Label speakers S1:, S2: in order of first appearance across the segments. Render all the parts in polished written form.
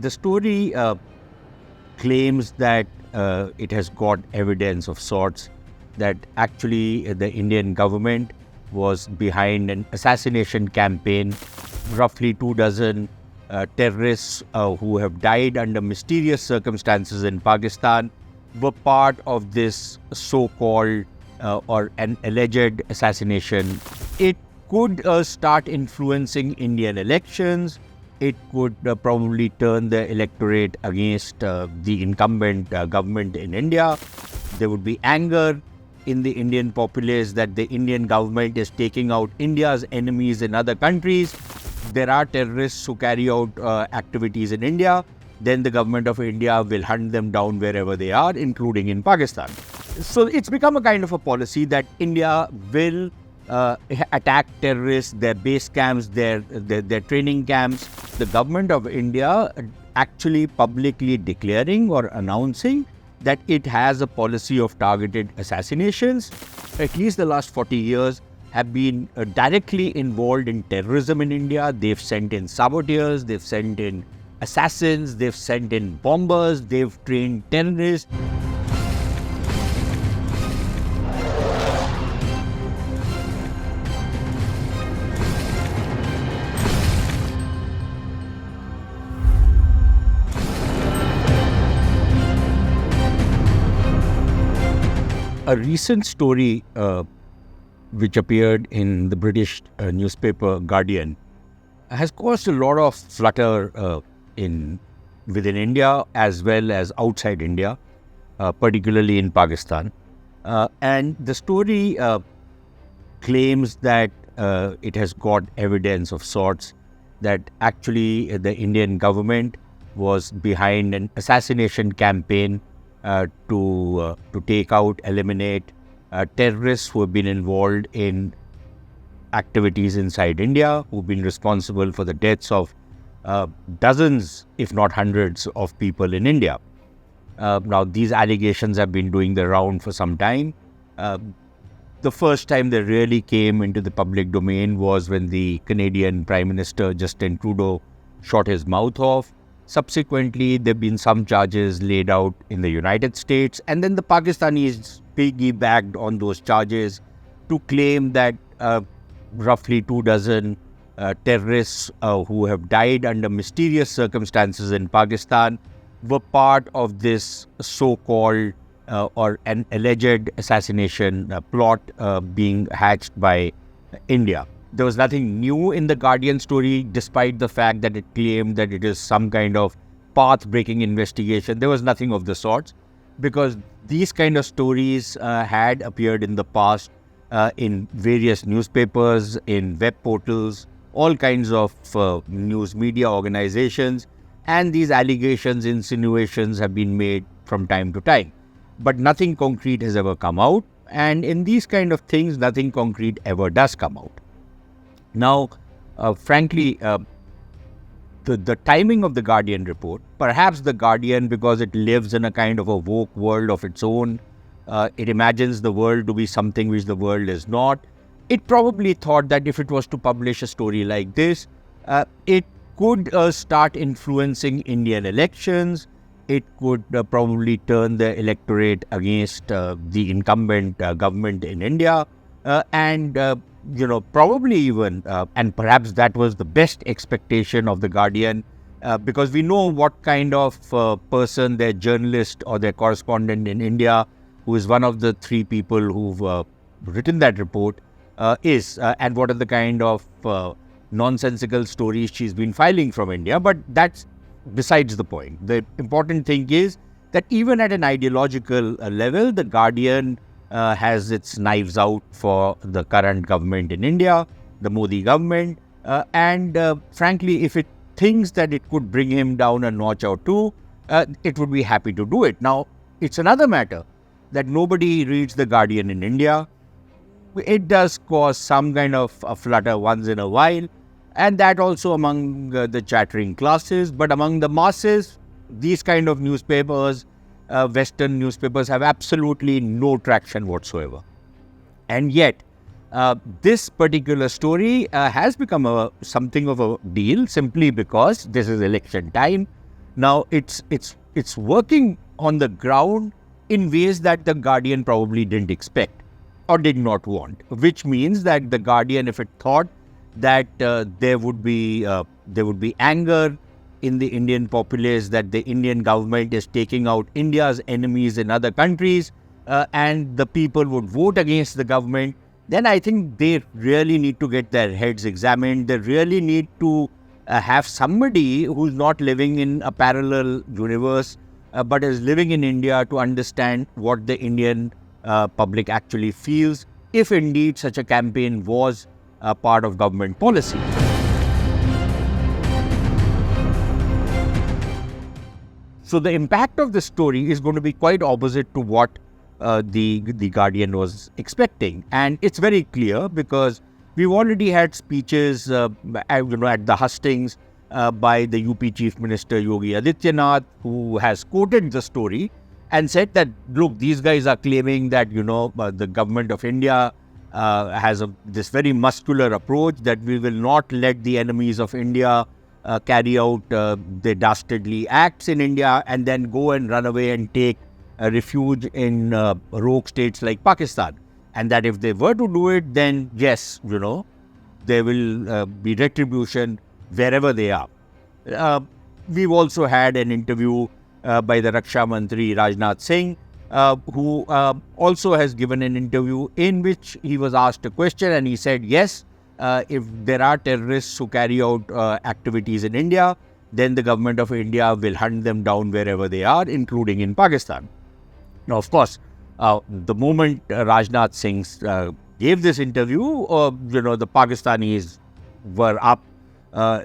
S1: The story claims that it has got evidence of sorts that actually the Indian government was behind an assassination campaign. Roughly 24 terrorists who have died under mysterious circumstances in Pakistan were part of this so-called or an alleged assassination. It could start influencing Indian elections. It could probably turn the electorate against the incumbent government in India. There would be anger in the Indian populace that the Indian government is taking out India's enemies in other countries. There are terrorists who carry out activities in India. Then the government of India will hunt them down wherever they are, including in Pakistan. So it's become a kind of a policy that India will attack terrorists, their base camps, their training camps. The government of India actually publicly declaring or announcing that it has a policy of targeted assassinations. At least the last 40 years have been directly involved in terrorism in India. They've sent in saboteurs, they've sent in assassins, they've sent in bombers, they've trained terrorists. A recent story which appeared in the British newspaper Guardian has caused a lot of flutter within India as well as outside India, particularly in Pakistan. And the story claims that it has got evidence of sorts that actually the Indian government was behind an assassination campaign to take out, eliminate terrorists who have been involved in activities inside India, who've been responsible for the deaths of dozens, if not hundreds, of people in India. Now, these allegations have been doing the round for some time. The first time they really came into the public domain was when the Canadian Prime Minister Justin Trudeau shot his mouth off. Subsequently, there have been some charges laid out in the United States, and then the Pakistanis piggybacked on those charges to claim that roughly 24 terrorists who have died under mysterious circumstances in Pakistan were part of this so-called or an alleged assassination plot being hatched by India. There was nothing new in the Guardian story, despite the fact that it claimed that it is some kind of path-breaking investigation. There was nothing of the sorts, because these kind of stories had appeared in the past in various newspapers, in web portals, all kinds of news media organizations, and these allegations, insinuations have been made from time to time. But nothing concrete has ever come out, and in these kind of things, nothing concrete ever does come out. Now, frankly, the timing of the Guardian report, perhaps the Guardian, because it lives in a kind of a woke world of its own, it imagines the world to be something which the world is not. It probably thought that if it was to publish a story like this, it could start influencing Indian elections. It could probably turn the electorate against the incumbent government in India, and probably even, and perhaps that was the best expectation of the Guardian, because we know what kind of person their journalist or their correspondent in India, who is one of the three people who've written that report, is, and what are the kind of nonsensical stories she's been filing from India. But that's besides the point. The important thing is that even at an ideological level, the Guardian has its knives out for the current government in India, the Modi government, and frankly, if it thinks that it could bring him down a notch or two, it would be happy to do it. Now, it's another matter that nobody reads the Guardian in India. It does cause some kind of a flutter once in a while, and that also among the chattering classes. But among the masses, these kind of newspapers, Western newspapers, have absolutely no traction whatsoever. And yet, this particular story has become something of a deal, simply because this is election time. Now, it's working on the ground in ways that the Guardian probably didn't expect or did not want, which means that the Guardian, if it thought that there would be anger in the Indian populace, that the Indian government is taking out India's enemies in other countries, and the people would vote against the government, then I think they really need to get their heads examined. They really need to have somebody who's not living in a parallel universe, but is living in India, to understand what the Indian public actually feels, if indeed such a campaign was a part of government policy. So the impact of this story is going to be quite opposite to what the Guardian was expecting, and it's very clear because we've already had speeches, at the hustings by the UP Chief Minister Yogi Adityanath, who has quoted the story and said that, look, these guys are claiming that the government of India has this very muscular approach, that we will not let the enemies of India carry out their dastardly acts in India and then go and run away and take refuge in rogue states like Pakistan. And that if they were to do it, then yes, there will be retribution wherever they are. We've also had an interview by the Raksha Mantri Rajnath Singh, who also has given an interview in which he was asked a question, and he said, yes, if there are terrorists who carry out activities in India, then the government of India will hunt them down wherever they are, including in Pakistan. Now, of course, the moment Rajnath Singh gave this interview, the Pakistanis were up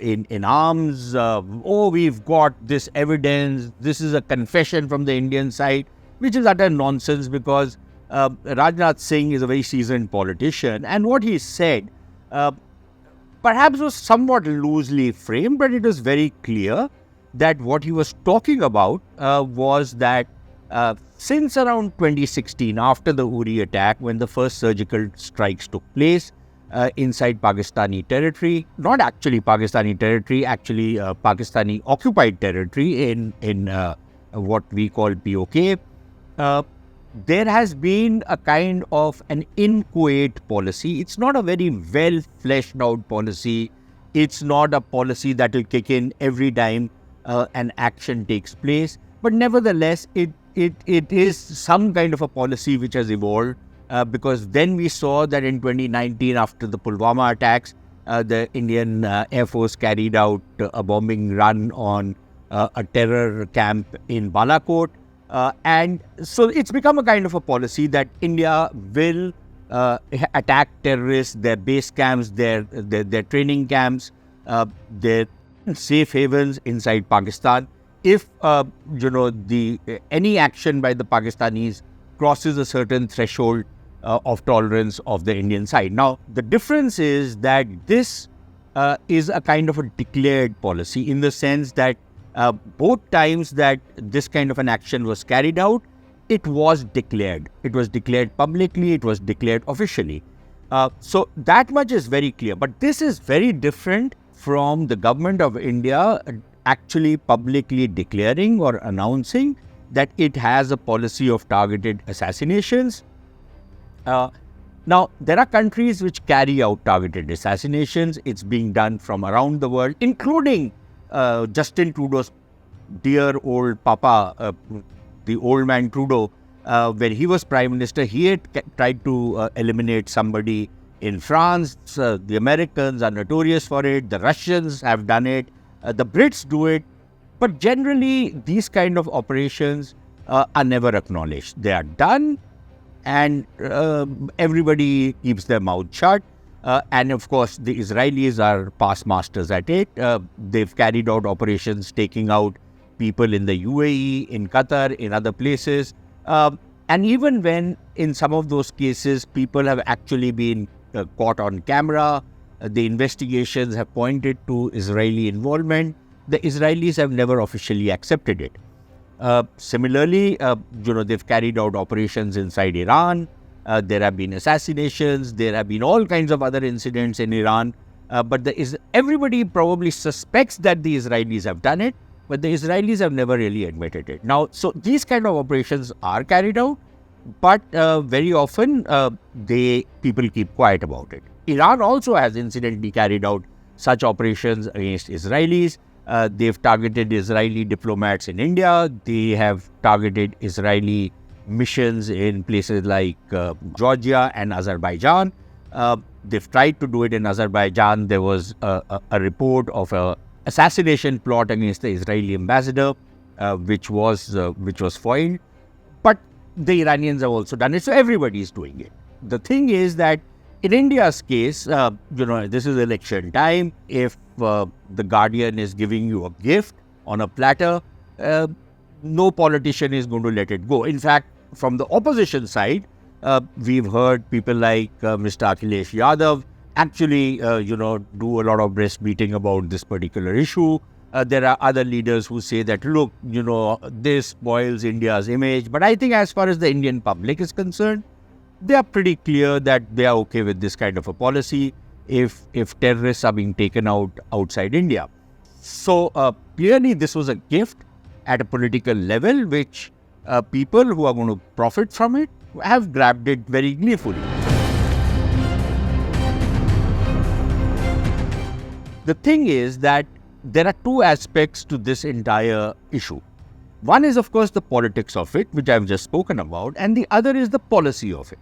S1: in arms. We've got this evidence. This is a confession from the Indian side, which is utter nonsense, because Rajnath Singh is a very seasoned politician, and what he said perhaps was somewhat loosely framed, but it was very clear that what he was talking about was that since around 2016, after the Uri attack, when the first surgical strikes took place inside Pakistani territory, not actually Pakistani territory, actually Pakistani occupied territory in what we call POK, there has been a kind of an in-Kuwait policy. It's not a very well fleshed out policy. It's not a policy that will kick in every time an action takes place. But nevertheless, it is some kind of a policy which has evolved, because then we saw that in 2019, after the Pulwama attacks, the Indian Air Force carried out a bombing run on a terror camp in Balakot. And so it's become a kind of a policy that India will attack terrorists, their base camps, their training camps, their safe havens inside Pakistan, if any action by the Pakistanis crosses a certain threshold of tolerance of the Indian side. Now, the difference is that this is a kind of a declared policy, in the sense that both times that this kind of an action was carried out, it was declared. It was declared publicly, it was declared officially. So that much is very clear. But this is very different from the government of India actually publicly declaring or announcing that it has a policy of targeted assassinations. Now, there are countries which carry out targeted assassinations. It's being done from around the world, including Justin Trudeau's dear old papa, the old man Trudeau. When he was Prime Minister, he had tried to eliminate somebody in France. The Americans are notorious for it. The Russians have done it. The Brits do it. But generally, these kind of operations are never acknowledged. They are done, and everybody keeps their mouth shut. And of course, the Israelis are past masters at it. They've carried out operations taking out people in the UAE, in Qatar, in other places. And even when in some of those cases, people have actually been caught on camera, the investigations have pointed to Israeli involvement, the Israelis have never officially accepted it. Similarly, they've carried out operations inside Iran. There have been assassinations. There have been all kinds of other incidents in Iran. But everybody probably suspects that the Israelis have done it. but the Israelis have never really admitted it. Now, so these kind of operations are carried out, but very often people keep quiet about it. Iran also has incidentally carried out such operations against Israelis. They've targeted Israeli diplomats in India. They have targeted Israeli missions in places like Georgia and Azerbaijan. They've tried to do it in Azerbaijan. There was a report of a assassination plot against the Israeli ambassador, which was foiled. But the Iranians have also done it, so everybody is doing it. The thing is that in India's case, this is election time. If the Guardian is giving you a gift on a platter, no politician is going to let it go. In fact, from the opposition side, we've heard people like Mr. Akhilesh Yadav actually, do a lot of breast beating about this particular issue. There are other leaders who say that, look, this spoils India's image. But I think as far as the Indian public is concerned, they are pretty clear that they are okay with this kind of a policy if terrorists are being taken out outside India. So clearly this was a gift at a political level, which people who are going to profit from it have grabbed it very gleefully. The thing is that there are two aspects to this entire issue. One is, of course, the politics of it, which I've just spoken about, and the other is the policy of it.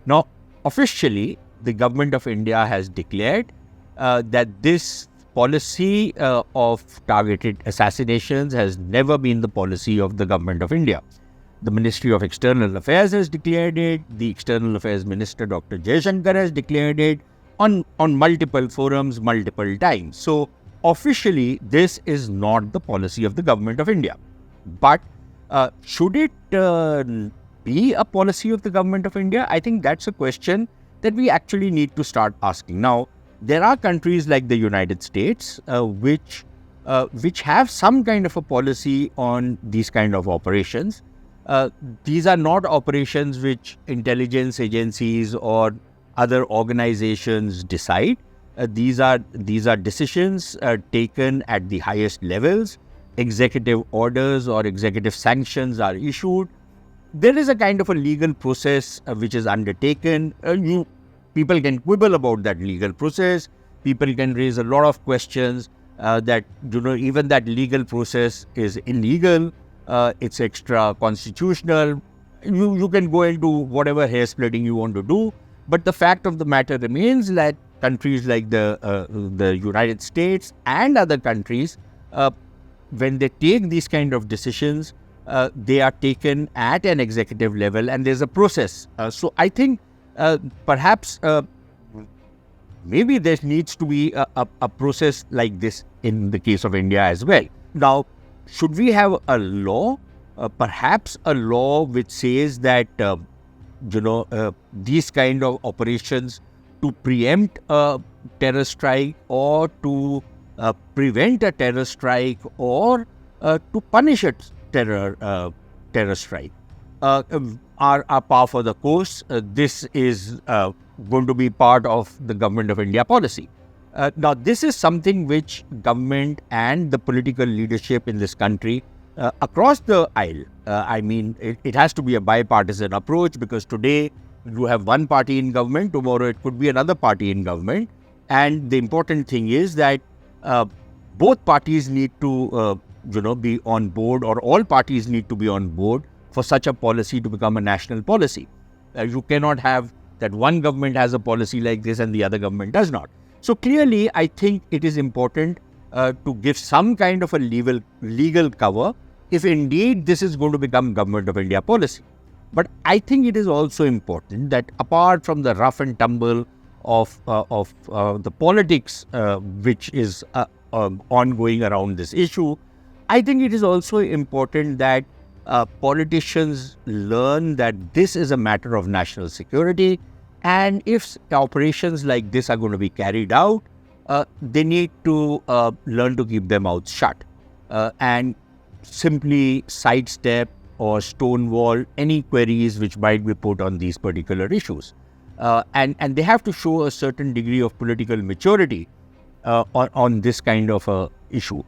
S1: Now, officially, the government of India has declared that this policy of targeted assassinations has never been the policy of the government of India. The Ministry of External Affairs has declared it. The External Affairs Minister, Dr. Jaishankar, has declared it on multiple forums, multiple times. So, officially, this is not the policy of the government of India. But should it be a policy of the government of India? I think that's a question that we actually need to start asking. Now, there are countries like the United States which have some kind of a policy on these kind of operations. These are not operations which intelligence agencies or other organizations decide. These are decisions taken at the highest levels. Executive orders or executive sanctions are issued. There is a kind of a legal process which is undertaken. People can quibble about that legal process. People can raise a lot of questions that even that legal process is illegal. It's extra constitutional. You can go into whatever hair splitting you want to do. But the fact of the matter remains that countries like the United States and other countries, when they take these kind of decisions, they are taken at an executive level, and there's a process. So I think perhaps maybe there needs to be a process like this in the case of India as well. Now, should we have a law, perhaps a law which says that these kind of operations to preempt a terror strike or to prevent a terror strike or to punish a terror strike are par for the course. This is going to be part of the Government of India policy. Now, this is something which government and the political leadership in this country across the aisle, it has to be a bipartisan approach, because today you have one party in government, tomorrow it could be another party in government. And the important thing is that both parties need to be on board, or all parties need to be on board for such a policy to become a national policy. You cannot have that one government has a policy like this and the other government does not. So clearly, I think it is important to give some kind of a legal cover if indeed this is going to become Government of India policy. But I think it is also important that apart from the rough and tumble of the politics which is ongoing around this issue, I think it is also important that politicians learn that this is a matter of national security, and if operations like this are going to be carried out, they need to learn to keep their mouths shut and simply sidestep or stonewall any queries which might be put on these particular issues. And they have to show a certain degree of political maturity on this kind of a issue.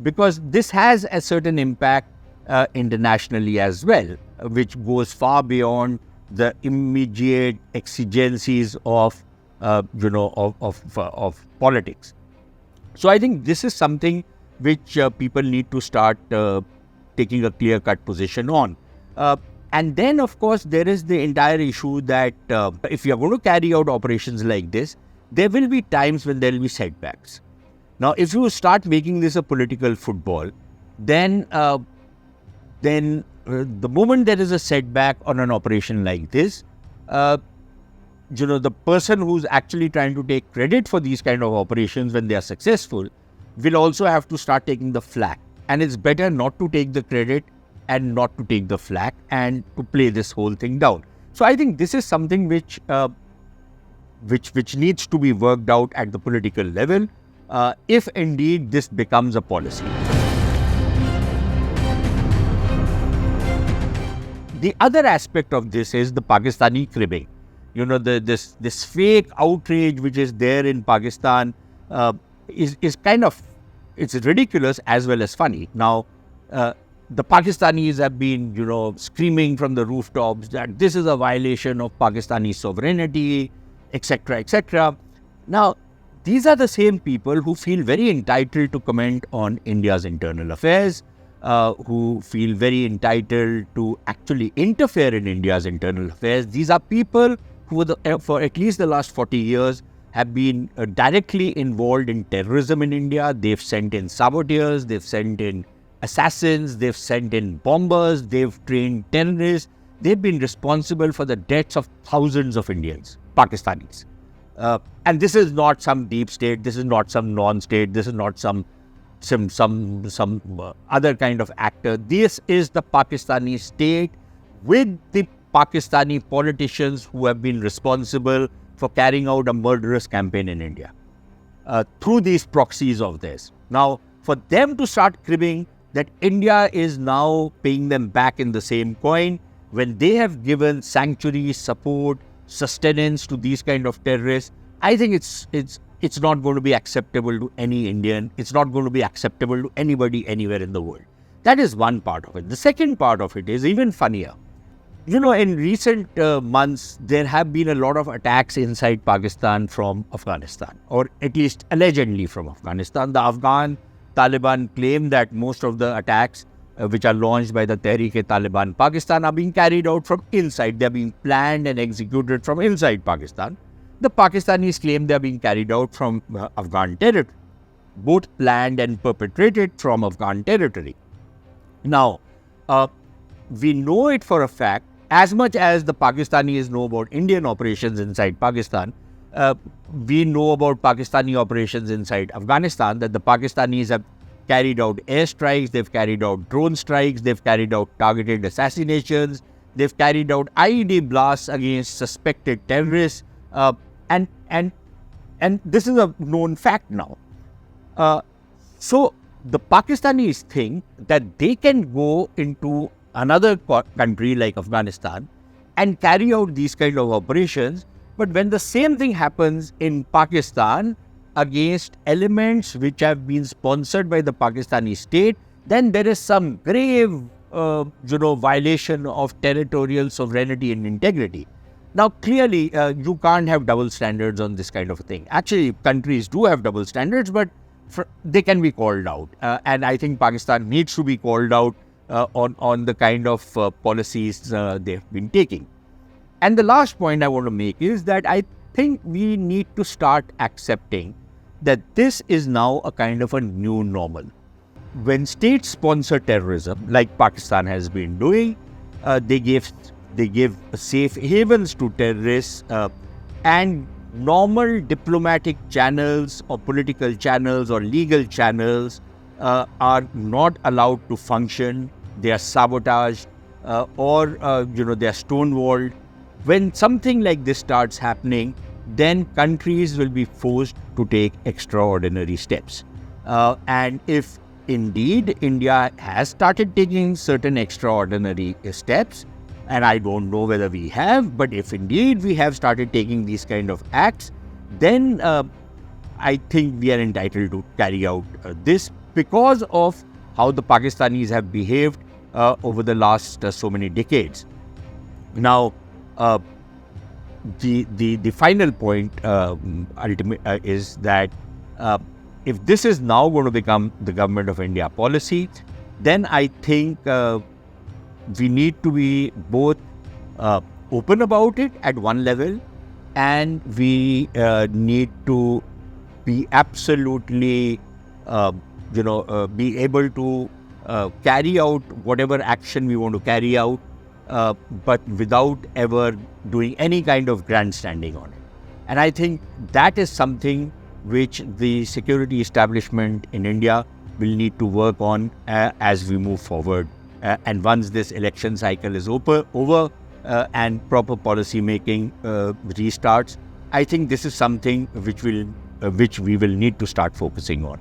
S1: because this has a certain impact internationally as well, which goes far beyond the immediate exigencies of politics. So I think this is something which people need to start taking a clear-cut position on. And then, of course, there is the entire issue that if you are going to carry out operations like this, there will be times when there will be setbacks. Now, if you start making this a political football, then the moment there is a setback on an operation like this, the person who's actually trying to take credit for these kind of operations when they are successful will also have to start taking the flak. And it's better not to take the credit and not to take the flak and to play this whole thing down. So I think this is something which needs to be worked out at the political level, if indeed this becomes a policy. The other aspect of this is the Pakistani cribbing. This fake outrage which is there in Pakistan is kind of, it's ridiculous as well as funny. Now, the Pakistanis have been, screaming from the rooftops that this is a violation of Pakistani sovereignty, etc., etc. Now, these are the same people who feel very entitled to comment on India's internal affairs, who feel very entitled to actually interfere in India's internal affairs. These are people who, for at least the last 40 years, have been directly involved in terrorism in India. They've sent in saboteurs, they've sent in assassins, they've sent in bombers, they've trained terrorists. They've been responsible for the deaths of thousands of Indians, Pakistanis. And this is not some deep state, this is not some non-state, this is not some other kind of actor. This is the Pakistani state with the Pakistani politicians who have been responsible for carrying out a murderous campaign in India through these proxies of theirs. Now, for them to start cribbing that India is now paying them back in the same coin when they have given sanctuary, support, sustenance to these kind of terrorists, I think it's not going to be acceptable to any Indian. It's not going to be acceptable to anybody anywhere in the world. That is one part of it. The second part of it is even funnier. In recent months, there have been a lot of attacks inside Pakistan from Afghanistan, or at least allegedly from Afghanistan. The Afghan Taliban claim that most of the attacks which are launched by the Tehreek-e-Taliban Pakistan are being carried out from inside. They are being planned and executed from inside Pakistan. The Pakistanis claim they are being carried out from Afghan territory, both planned and perpetrated from Afghan territory. Now, we know it for a fact, as much as the Pakistanis know about Indian operations inside Pakistan, we know about Pakistani operations inside Afghanistan, that the Pakistanis have carried out airstrikes, they've carried out drone strikes, they've carried out targeted assassinations, they've carried out IED blasts against suspected terrorists, and this is a known fact now. So the Pakistanis think that they can go into another country like Afghanistan and carry out these kind of operations, but when the same thing happens in Pakistan against elements which have been sponsored by the Pakistani state, then there is some grave violation of territorial sovereignty and integrity. Now, clearly, you can't have double standards on this kind of a thing. Actually, countries do have double standards, but they can be called out. And I think Pakistan needs to be called out on the kind of policies they've been taking. And the last point I want to make is that I think we need to start accepting that this is now a kind of a new normal. When states sponsor terrorism, like Pakistan has been doing, they give safe havens to terrorists, and normal diplomatic channels or political channels or legal channels are not allowed to function. They are sabotaged or they are stonewalled. When something like this starts happening, then countries will be forced to take extraordinary steps. And if indeed India has started taking certain extraordinary steps, and I don't know whether we have, but if indeed we have started taking these kind of acts, then I think we are entitled to carry out this because of how the Pakistanis have behaved over the last so many decades. Now, the final point is that if this is now going to become the Government of India policy, then I think we need to be both open about it at one level, and we need to be absolutely, be able to carry out whatever action we want to carry out, but without ever doing any kind of grandstanding on it. And I think that is something which the security establishment in India will need to work on as we move forward. And once this election cycle is over and proper policy making restarts, I think this is something which we will need to start focusing on.